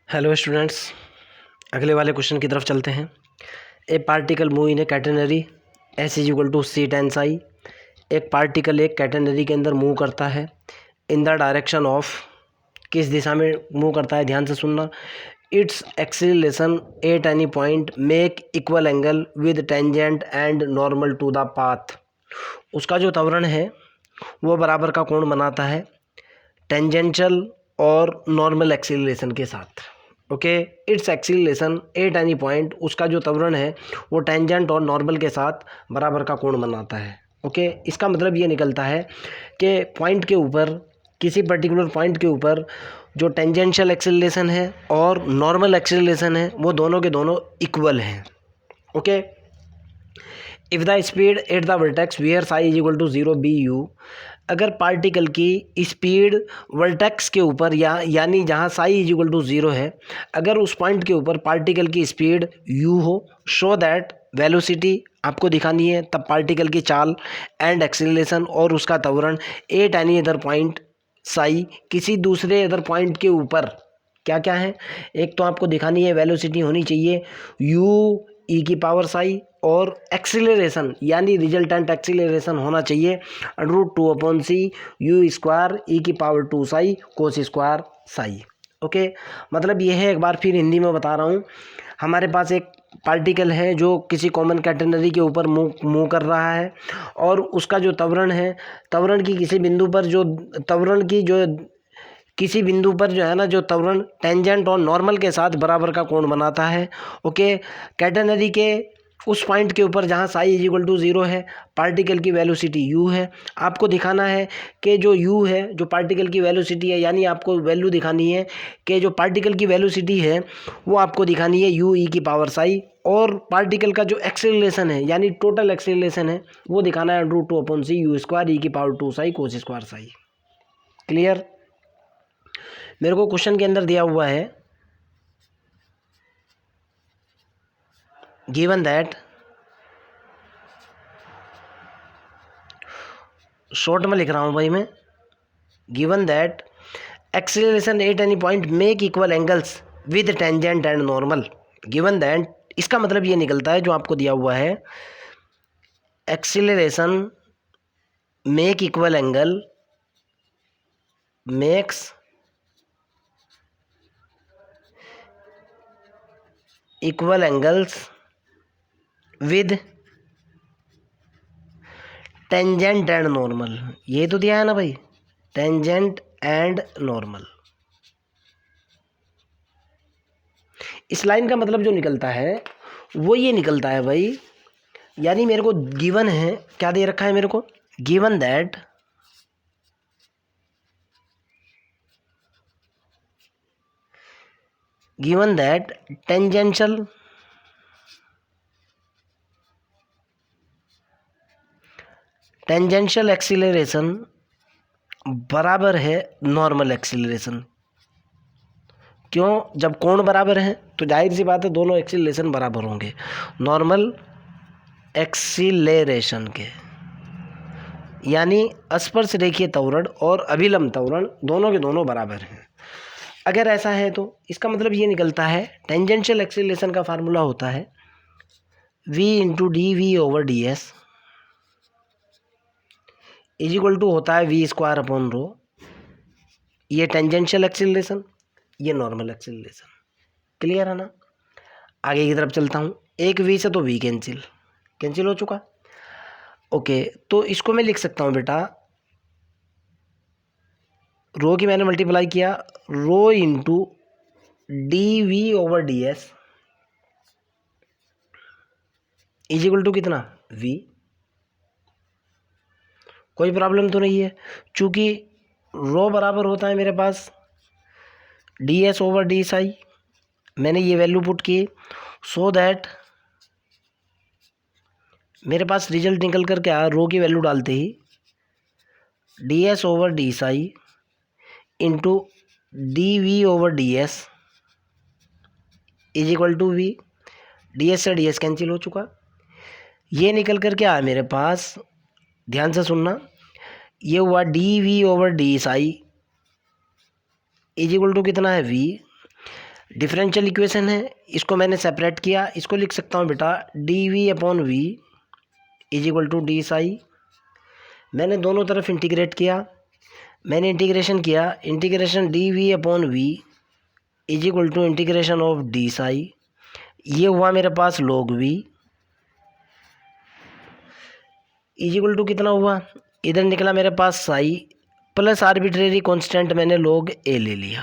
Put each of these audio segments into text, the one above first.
Hello students, अगले वाले question की तरफ चलते हैं। A particle move in a catenary s is equal to c times i. एक पार्टिकल एक कैटेनरी के अंदर मूव करता है इन द डायरेक्शन ऑफ, किस दिशा में मूव करता है, ध्यान से सुनना। Its acceleration at any point make equal angle with tangent and normal to the path. उसका जो त्वरण है वो बराबर का कोण बनाता है टेंजेंशियल और नॉर्मल एक्सीलरेशन के साथ। Okay, it's acceleration at any point, उसका जो त्वरण है वो टेंजेंट और नॉर्मल के साथ बराबर का कोण बनाता है। ओके, इसका मतलब ये निकलता है कि पॉइंट के ऊपर, किसी पर्टिकुलर पॉइंट के ऊपर जो टेंजेंशियल एक्सीलरेशन है और नॉर्मल एक्सीलरेशन है वो दोनों के दोनों इक्वल हैं। Okay, if the speed at the vertex where psi is equal to zero be u, अगर पार्टिकल की स्पीड वर्टेक्स के ऊपर यानी जहाँ psi is equal to zero है, अगर उस पॉइंट के ऊपर पार्टिकल की स्पीड u हो, शो दैट वेलोसिटी आपको दिखानी है, तब पार्टिकल की चाल एंड एक्सीलरेशन और उसका त्वरण at any other point Sai, किसी दूसरे अदर पॉइंट के ऊपर क्या क्या है। एक तो आपको दिखानी है वेलोसिटी होनी चाहिए u ई की पावर साई, और एक्सीलरेशन यानी रिजल्टेंट एक्सीलरेशन होना चाहिए √2/c यू स्क्वायर ई की पावर 2 साई कोस स्क्वायर साई। ओके, मतलब ये है, एक बार फिर हिंदी में बता रहा हूँ। हमारे पास एक पार्टिकल है जो किसी कॉमन कैटेनरी के ऊपर मूव कर रहा है, और उसका जो त्वरण है, त्वरण की किसी बिंदु पर जो त्वरण की जो किसी बिंदु पर जो है ना, जो त्वरण टेंजेंट और नॉर्मल के साथ बराबर का कोण बनाता है। ओके, कैटेनरी के उस पॉइंट के ऊपर जहाँ psi is equal to zero है, पार्टिकल की वेलोसिटी u है। आपको दिखाना है कि जो u है, जो पार्टिकल की वेलोसिटी है, यानी आपको वैल्यू दिखानी है कि जो पार्टिकल की वेलोसिटी है वो आपको दिखानी है u ई की पावर साई, और पार्टिकल का जो एक्सेलरेशन है यानी टोटल एक्सेलरेशन है वो दिखाना है √2/c यू स्क्वायर ई की पावर 2 साई कोस स्क्वायर साई। क्लियर? मेरे को क्वेश्चन के अंदर दिया हुआ है, गिवन दैट, शॉर्ट में लिख रहा हूँ भाई मैं, given that acceleration at any point make equal angles with tangent and normal. Given that, इसका मतलब ये निकलता है जो आपको दिया हुआ है, acceleration make equal angle makes equal angles with tangent and normal. ये तो दिया है ना भाई, टेंजेंट एंड नॉर्मल। इस लाइन का मतलब जो निकलता है वो ये निकलता है भाई, यानी मेरे को गिवन है, क्या दे रखा है मेरे को, गिवन दैट टेंजेंशियल एक्सीलरेशन बराबर है नॉर्मल एक्सीलरेशन। क्यों? जब कोण बराबर है तो जाहिर सी बात है दोनों एक्सीलरेशन बराबर होंगे नॉर्मल एक्सीलरेशन के, यानी स्पर्श रेखीय त्वरण और अभिलंब त्वरण दोनों के दोनों बराबर हैं। अगर ऐसा है तो इसका मतलब ये निकलता है, टेंजेंशियल एक्सीलरेशन का फार्मूला होता है v into d v over d s is equal to होता है v स्क्वायर अपॉन रो। ये टेंजेंशियल एक्सीलरेशन, ये नॉर्मल एक्सीलरेशन। क्लियर है ना? आगे की तरफ चलता हूँ। एक v से तो v कैंसिल हो चुका। ओके, तो इसको मैं लिख सकता हूँ बेटा, रो की मैंने मल्टीप्लाई किया, rho into d v over d s is equal to कितना, v। कोई प्रॉब्लम तो नहीं है, चूंकि रो बराबर होता है मेरे पास d s over d S I. मैंने ये वैल्यू पुट की, सो दैट मेरे पास रिजल्ट निकल कर के आया, रो की वैल्यू डालते ही d s over d S I into d v over d s is equal to v. D s से डी एस कैंसिल हो चुका। ये निकल कर के आया मेरे पास, ध्यान से सुनना, ये हुआ d v over d S i is equal to कितना है, वी। डिफरेंशियल इक्वेशन है, इसको मैंने सेपरेट किया, इसको लिख सकता हूँ बेटा dv/v is equal to d psi. मैंने दोनों तरफ इंटीग्रेट किया, मैंने इंटीग्रेशन किया, integration dv/v is equal to integration of d psi. ये हुआ मेरे पास log v is equal to कितना हुआ, इधर निकला मेरे पास साई प्लस आर्बिट्रेरी कांस्टेंट मैंने log a ले लिया,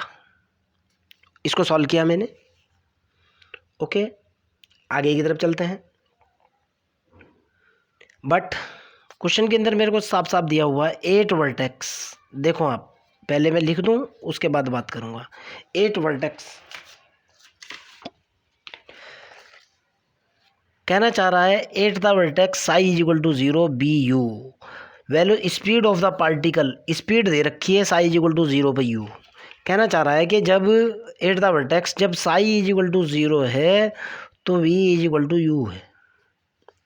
इसको सॉल्व किया मैंने। ओके, आगे की तरफ चलते हैं। बट क्वेश्चन के अंदर मेरे को साफ साफ दिया हुआ है 8 वर्टेक्स। देखो आप, पहले मैं लिख दूं उसके बाद बात करूंगा। 8 वर्टेक्स कहना चाह रहा है 8 the vertex psi is equal to 0 b u. Value speed of the particle, speed दे रखी है साई इज इक्वल टू 0 पे यू। कहना चाह रहा है कि जब 8 द वर्टेक्स, जब साई इज इक्वल टू 0 है तो v is equal to u है,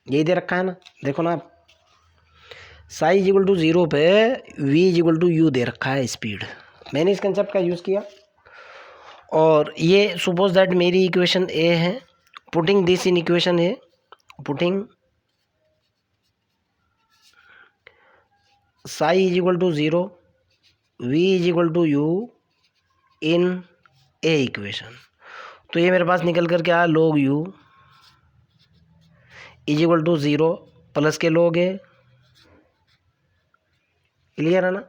यही दे रखा है ना। देखो ना आप, साई इज इक्वल टू 0 पे v is equal to u दे रखा है स्पीड। मैंने इस कंसेप्ट का यूज़ किया और ये सपोज दैट मेरी इक्वेशन ए है। Putting this in equation A, putting psi is equal to 0 v is equal to u in A equation, तो ये मेरे पास निकल कर क्या है, log u is equal to 0 plus k log a। Clear है ना।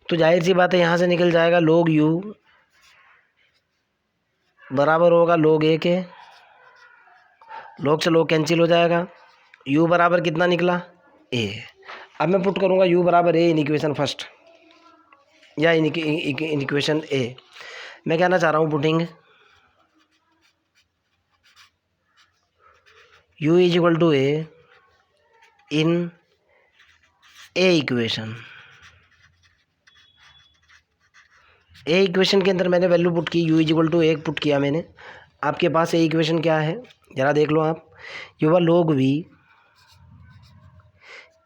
तो जाहिर सी बात है यहाँ से निकल जाएगा log u बराबर होगा log a के, log से log कैंसिल हो जाएगा, u बराबर कितना निकला a। अब मैं पुट करूँगा u बराबर a इन इक्वेशन फर्स्ट या इन इक्वेशन a। मैं कहना चाह रहा हूँ putting u is equal to a in A equation. A equation के अंदर मैंने वैल्यू पुट की, u is equal to 1 put किया मैंने। आपके पास ए इक्वेशन क्या है ज़रा देख लो आप, ये हुआ log v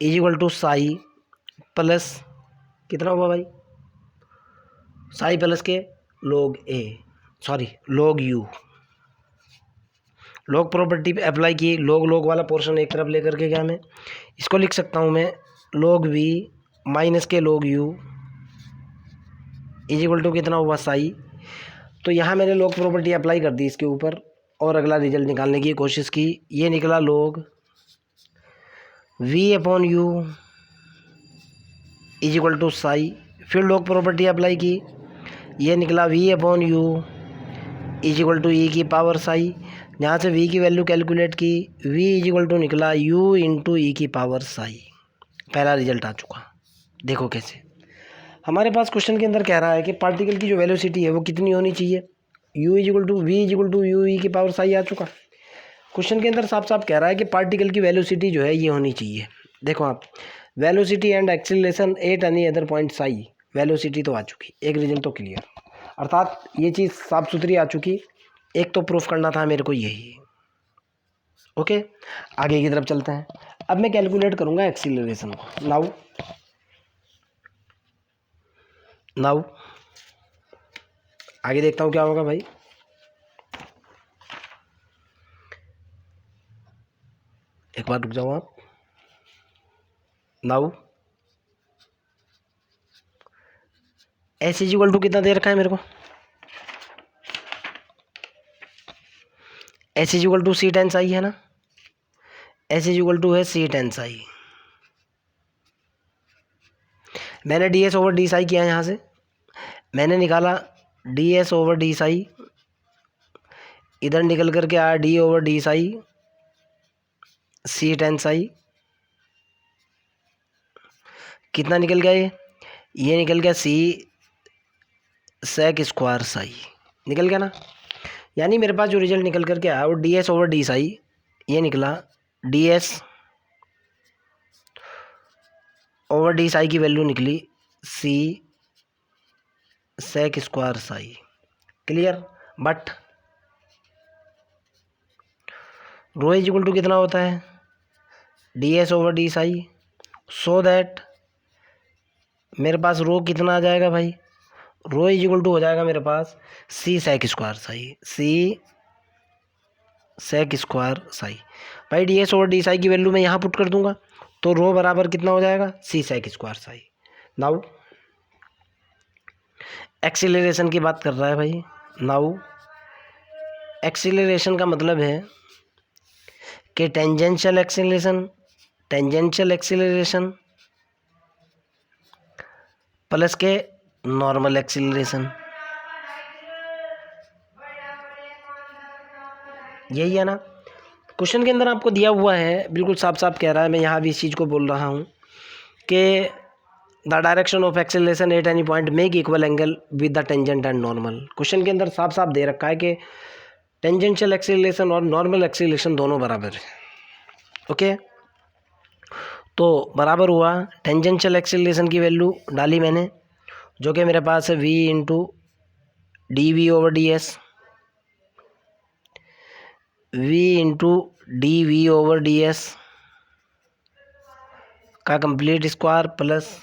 is equal to psi plus कितना हुआ भाई, psi plus k log a, sorry log u। log property पे अप्लाई की, log वाला पोर्शन एक तरफ लेकर के क्या मैं इसको लिख सकता हूँ मैं log v minus k log u is equal to कितना हुआ साई। तो यहाँ मैंने log प्रॉपर्टी अप्लाई कर दी इसके ऊपर और अगला रिजल्ट निकालने की कोशिश की। ये निकला log v upon u is equal to psi. फिर log प्रॉपर्टी अप्लाई की, ये निकला v upon u is equal to e की पावर साई। यहाँ से v की वैल्यू कैलकुलेट की, v इज इक्वल टू निकला u इंटू ई की पावर साई। पहला रिजल्ट आ चुका। देखो कैसे हमारे पास क्वेश्चन के अंदर कह रहा है कि पार्टिकल की जो वेलोसिटी है वो कितनी होनी चाहिए, u is equal to v is equal to u e की पावर साई आ चुका। क्वेश्चन के अंदर साफ साफ कह रहा है कि पार्टिकल की वेलोसिटी जो है ये होनी चाहिए। देखो आप, velocity and acceleration at any other point Sai, velocity तो आ चुकी, एक रिजल्ट तो क्लियर, अर्थात ये चीज़ साफ सुथरी आ चुकी। एक तो प्रूफ करना था मेरे को यही। ओके, आगे की तरफ चलते हैं। अब मैं कैलकुलेट करूँगा एक्सीलरेशन को। नाउ आगे देखता हूँ क्या होगा भाई। एक बार रुक जाओ आप। Now s is equal to कितना दे रखा है मेरे को, s is equal to c tan psi है ना, एस इज इक्वल टू है सी टेंस आई। मैंने d s over d psi किया, यहाँ से मैंने निकाला d s over d psi, इधर निकल करके आया d over d psi c tan psi. कितना निकल गया ये निकल गया सी सेक स्क्वायर साई, निकल गया ना। यानी मेरे पास जो रिजल्ट निकल करके आया वो d s over d psi, ये निकला d s over d psi की वैल्यू निकली c sec square psi. Clear. But rho is equal to कितना होता है, d s over d psi, so that मेरे पास रो कितना आ जाएगा भाई, रो इज इक्वल टू हो जाएगा मेरे पास सी सेक स्क्वायर साई, सी सेक स्क्वायर साई। भाई D s over d psi की वैल्यू मैं यहाँ पुट कर दूंगा, तो रो बराबर कितना हो जाएगा c sec square psi. Now acceleration की बात कर रहा है भाई। नाउ एक्सीलरेशन का मतलब है कि टेंजेंशियल एक्सीलरेशन प्लस के नॉर्मल एक्सीलरेशन, यही है ना। क्वेश्चन के अंदर आपको दिया हुआ है, बिल्कुल साफ साफ कह रहा है, मैं यहाँ भी इस चीज़ को बोल रहा हूँ कि the direction of acceleration at any point make equal angle with the tangent and normal. Question के अंदर साफ साफ दे रखा है कि टेंजेंशियल एक्सीलरेशन और नॉर्मल एक्सीलरेशन दोनों बराबर है। ओके, तो बराबर हुआ, टेंजेंशियल एक्सीलरेशन की वैल्यू डाली मैंने, जो कि मेरे पास है v into d v over d s, v into d v over d s का complete square plus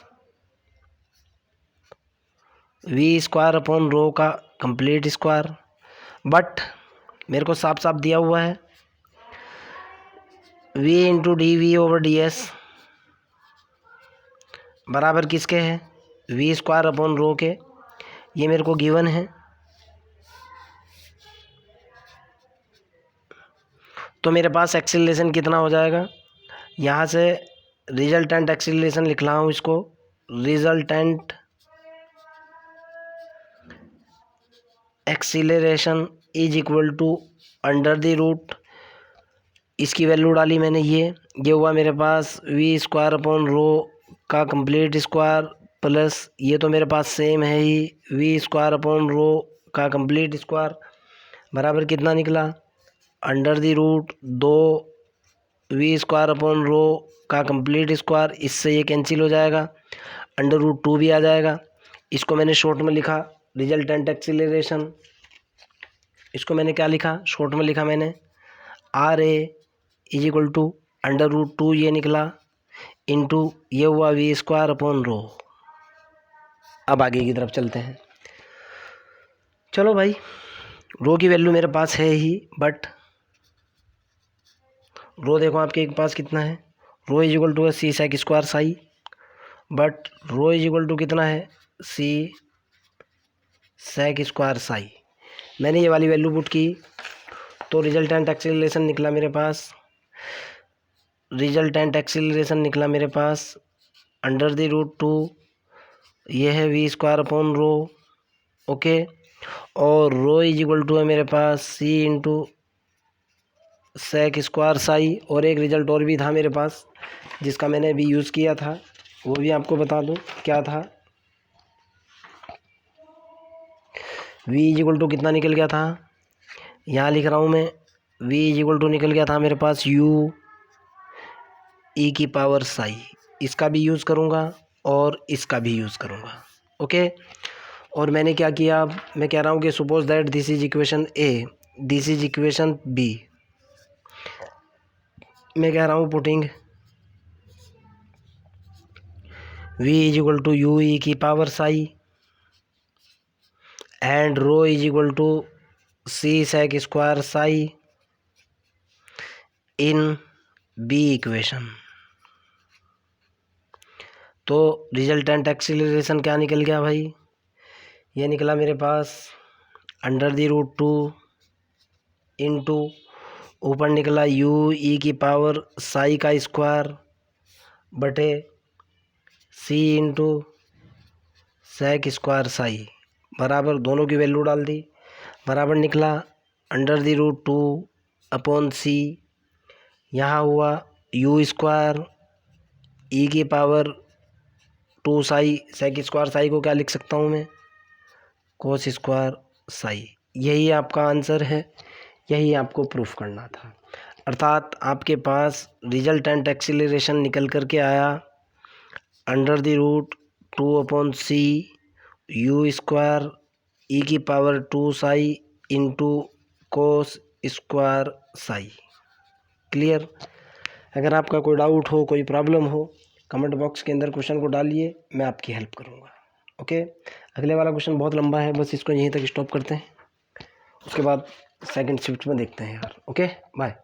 v square upon rho का कंप्लीट स्क्वायर। बट मेरे को साफ साफ दिया हुआ है v into d v over d s बराबर किसके है वी स्क्वायर अपॉन रो के, ये मेरे को गिवन है। तो मेरे पास एक्सीलरेशन कितना हो जाएगा, यहाँ से रिजल्टेंट एक्सीलरेशन लिख रहा हूँ इसको, resultant acceleration is equal to under the root, इसकी वैल्यू डाली मैंने, ये हुआ मेरे पास वी स्क्वायर अपॉन रो का कंप्लीट स्क्वायर प्लस ये तो मेरे पास सेम है ही वी स्क्वायर अपॉन रो का कंप्लीट स्क्वायर बराबर कितना निकला under the root 2 v square upon rho का कंप्लीट स्क्वायर, इससे ये कैंसिल हो जाएगा, अंडर रूट 2 भी आ जाएगा। इसको मैंने शॉर्ट में लिखा रिजल्टेंट एक्सीलरेशन, इसको मैंने क्या लिखा शॉर्ट में लिखा मैंने R A is equal to under root 2 ये निकला इंटू ये हुआ वी स्क्वायर अपॉन रो। अब आगे की तरफ चलते हैं। चलो भाई, रो की वैल्यू मेरे पास है ही, बट रो देखो आपके पास कितना है, रो इज इक्वल टू है c sec square psi, but rho is equal to कितना है सी सेक स्क्वायर साई। मैंने ये वाली वैल्यू पुट की तो रिजल्टेंट एक्सीलरेशन निकला मेरे पास, रिजल्टेंट एक्सीलरेशन निकला मेरे पास अंडर द रूट 2 ये है v square upon rho. Okay, और रो इज इक्वल टू है मेरे पास c into sec square psi, और एक रिजल्ट और भी था मेरे पास जिसका मैंने अभी यूज़ किया था, वो भी आपको बता दूं क्या था। v इज इक्वल टू कितना निकल गया था, यहाँ लिख रहा हूँ मैं, v इज इक्वल टू निकल गया था मेरे पास u e की पावर साई, इसका भी यूज़ करूँगा और इसका भी यूज़ करूँगा। ओके, और मैंने क्या किया, मैं कह रहा हूँ कि suppose that this is equation A, this is equation B, मैं कह रहा हूँ putting v is equal to u e की power psi and rho is equal to c sec square psi in B equation. तो resultant acceleration क्या निकल गया भाई, ये निकला मेरे पास अंडर द रूट 2 इंटू ऊपर निकला यू ई की पावर साई का स्क्वायर बटे c into sec square psi बराबर, दोनों की वैल्यू डाल दी, बराबर निकला under the root 2 upon c, यहाँ हुआ यू स्क्वायर ई की power 2 psi, sec square psi को क्या लिख सकता हूँ मैं कोस स्क्वायर साई। यही आपका आंसर है, यही आपको प्रूफ करना था। अर्थात आपके पास रिजल्टेंट एक्सीलरेशन निकल कर के आया under the root 2 upon c u square e की power 2 psi into cos square psi. Clear? अगर आपका कोई डाउट हो, कोई प्रॉब्लम हो, कमेंट बॉक्स के अंदर क्वेश्चन को डालिए, मैं आपकी हेल्प करूँगा। ओके, अगले वाला क्वेश्चन बहुत लंबा है, बस इसको यहीं तक स्टॉप करते हैं, उसके बाद सेकंड शिफ्ट में देखते हैं यार। Okay bye.